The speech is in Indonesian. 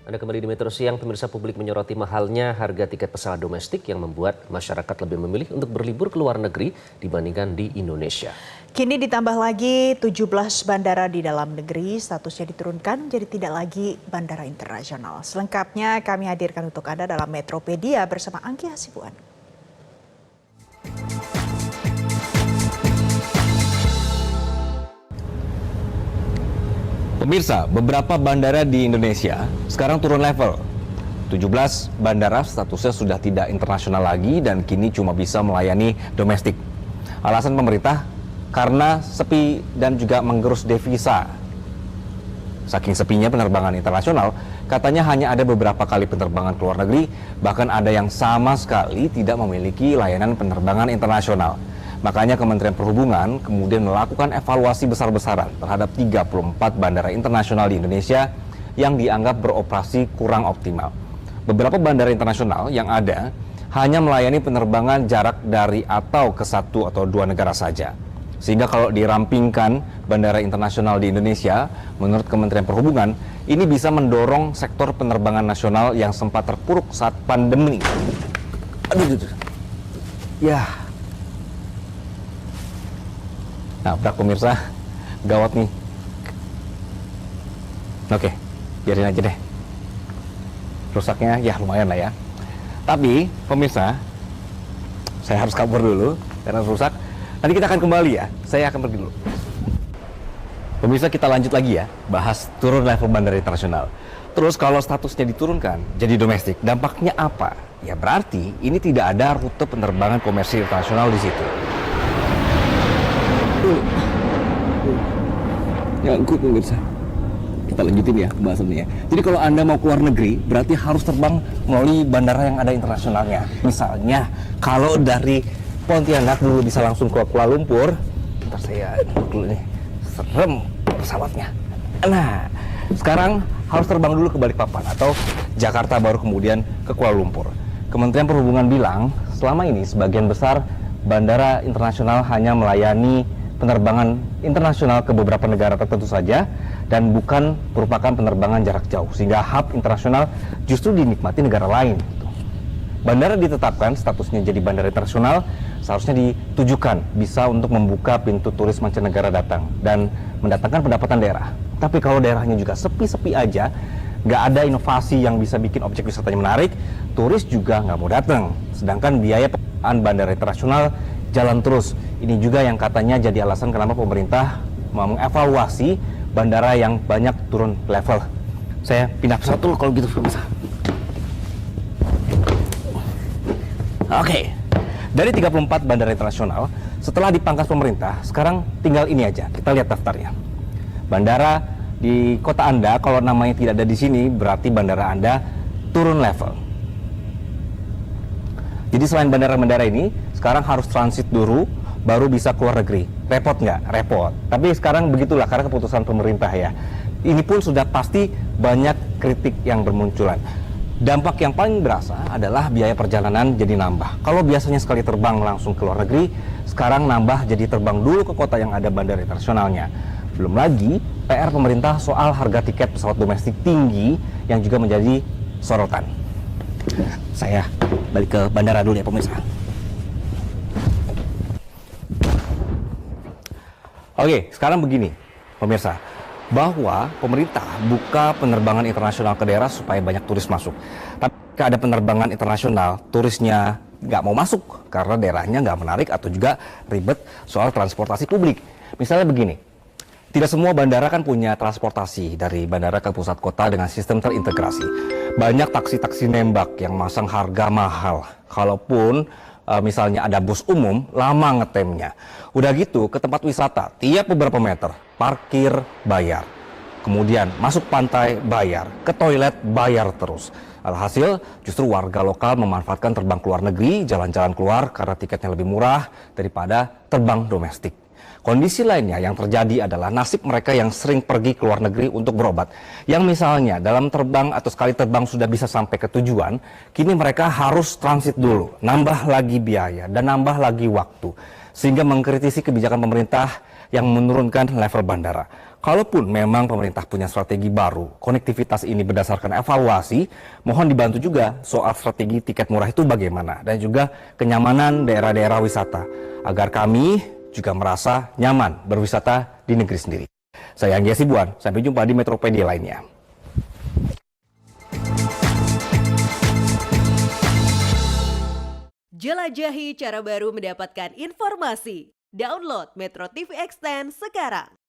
Anda kembali di Metro Siang, pemirsa. Publik menyoroti mahalnya harga tiket pesawat domestik yang membuat masyarakat lebih memilih untuk berlibur ke luar negeri dibandingkan di Indonesia. Kini ditambah lagi 17 bandara di dalam negeri, statusnya diturunkan menjadi tidak lagi bandara internasional. Selengkapnya kami hadirkan untuk Anda dalam Metropedia bersama Angki Hasibuan. Pemirsa, beberapa bandara di Indonesia sekarang turun level. 17 bandara statusnya sudah tidak internasional lagi dan kini cuma bisa melayani domestik. Alasan pemerintah karena sepi dan juga menggerus devisa. Saking sepinya penerbangan internasional, katanya hanya ada beberapa kali penerbangan ke luar negeri, bahkan ada yang sama sekali tidak memiliki layanan penerbangan internasional. Makanya Kementerian Perhubungan kemudian melakukan evaluasi besar-besaran terhadap 34 bandara internasional di Indonesia yang dianggap beroperasi kurang optimal. Beberapa bandara internasional yang ada hanya melayani penerbangan jarak dari atau ke satu atau dua negara saja. Sehingga kalau dirampingkan bandara internasional di Indonesia, menurut Kementerian Perhubungan, ini bisa mendorong sektor penerbangan nasional yang sempat terpuruk saat pandemi. Aduh. Ya. Nah, pemirsa, gawat nih. Oke, biarin aja deh. Rusaknya ya lumayan lah ya. Tapi, pemirsa, saya harus kabur dulu karena rusak. Nanti kita akan kembali ya. Saya akan pergi dulu. Pemirsa, kita lanjut lagi ya, bahas turun level bandara internasional. Terus kalau statusnya diturunkan jadi domestik, dampaknya apa? Ya berarti ini tidak ada rute penerbangan komersil internasional di situ. Nyangkut pemirsa. Kita lanjutin ya pembahasannya. Jadi kalau Anda mau keluar negeri, berarti harus terbang melalui bandara yang ada internasionalnya. Misalnya, kalau dari Pontianak dulu bisa langsung ke Kuala Lumpur. Ntar saya dulu nih, serem pesawatnya. Nah, sekarang harus terbang dulu ke Balikpapan atau Jakarta baru kemudian ke Kuala Lumpur. Kementerian Perhubungan bilang, selama ini sebagian besar bandara internasional hanya melayani penerbangan internasional ke beberapa negara tertentu saja dan bukan merupakan penerbangan jarak jauh, sehingga hub internasional justru dinikmati negara lain. Bandara ditetapkan statusnya jadi bandara internasional seharusnya ditujukan bisa untuk membuka pintu turis mancanegara datang dan mendatangkan pendapatan daerah. Tapi kalau daerahnya juga sepi-sepi aja, nggak ada inovasi yang bisa bikin objek wisatanya menarik, turis juga nggak mau datang. Sedangkan biaya pengelolaan bandara internasional jalan terus. Ini juga yang katanya jadi alasan kenapa pemerintah mengevaluasi bandara yang banyak turun level. Saya pindah pesawat dulu kalau gitu, pemirsa. Oke, dari 34 bandara internasional, setelah dipangkas pemerintah, sekarang tinggal ini aja. Kita lihat daftarnya. Bandara di kota Anda, kalau namanya tidak ada di sini, berarti bandara Anda turun level. Jadi selain bandara-bandara ini, sekarang harus transit dulu, baru bisa keluar negeri. Repot nggak? Repot. Tapi sekarang begitulah karena keputusan pemerintah ya. Ini pun sudah pasti banyak kritik yang bermunculan. Dampak yang paling berasa adalah biaya perjalanan jadi nambah. Kalau biasanya sekali terbang langsung ke luar negeri, sekarang nambah jadi terbang dulu ke kota yang ada bandara internasionalnya. Belum lagi PR pemerintah soal harga tiket pesawat domestik tinggi yang juga menjadi sorotan. Saya balik ke bandara dulu ya pemirsa. Oke, sekarang begini pemirsa, bahwa pemerintah buka penerbangan internasional ke daerah supaya banyak turis masuk. Tapi jika ada penerbangan internasional, turisnya nggak mau masuk karena daerahnya nggak menarik atau juga ribet soal transportasi publik. Misalnya begini, tidak semua bandara kan punya transportasi dari bandara ke pusat kota dengan sistem terintegrasi. Banyak taksi-taksi nembak yang masang harga mahal. Kalaupun misalnya ada bus umum, lama ngetemnya. Udah gitu ke tempat wisata, tiap beberapa meter, parkir bayar. Kemudian masuk pantai bayar, ke toilet bayar terus. Alhasil justru warga lokal memanfaatkan terbang ke luar negeri, jalan-jalan keluar karena tiketnya lebih murah daripada terbang domestik. Kondisi lainnya yang terjadi adalah nasib mereka yang sering pergi ke luar negeri untuk berobat. Yang misalnya dalam terbang atau sekali terbang sudah bisa sampai ke tujuan, kini mereka harus transit dulu, nambah lagi biaya dan nambah lagi waktu. Sehingga mengkritisi kebijakan pemerintah yang menurunkan level bandara. Kalaupun memang pemerintah punya strategi baru, konektivitas ini berdasarkan evaluasi, mohon dibantu juga soal strategi tiket murah itu bagaimana, dan juga kenyamanan daerah-daerah wisata, agar kami juga merasa nyaman berwisata di negeri sendiri. Saya Anggi Hasibuan, sampai jumpa di Metropedia lainnya. Jelajahi cara baru mendapatkan informasi. Download Metro TV Extend sekarang.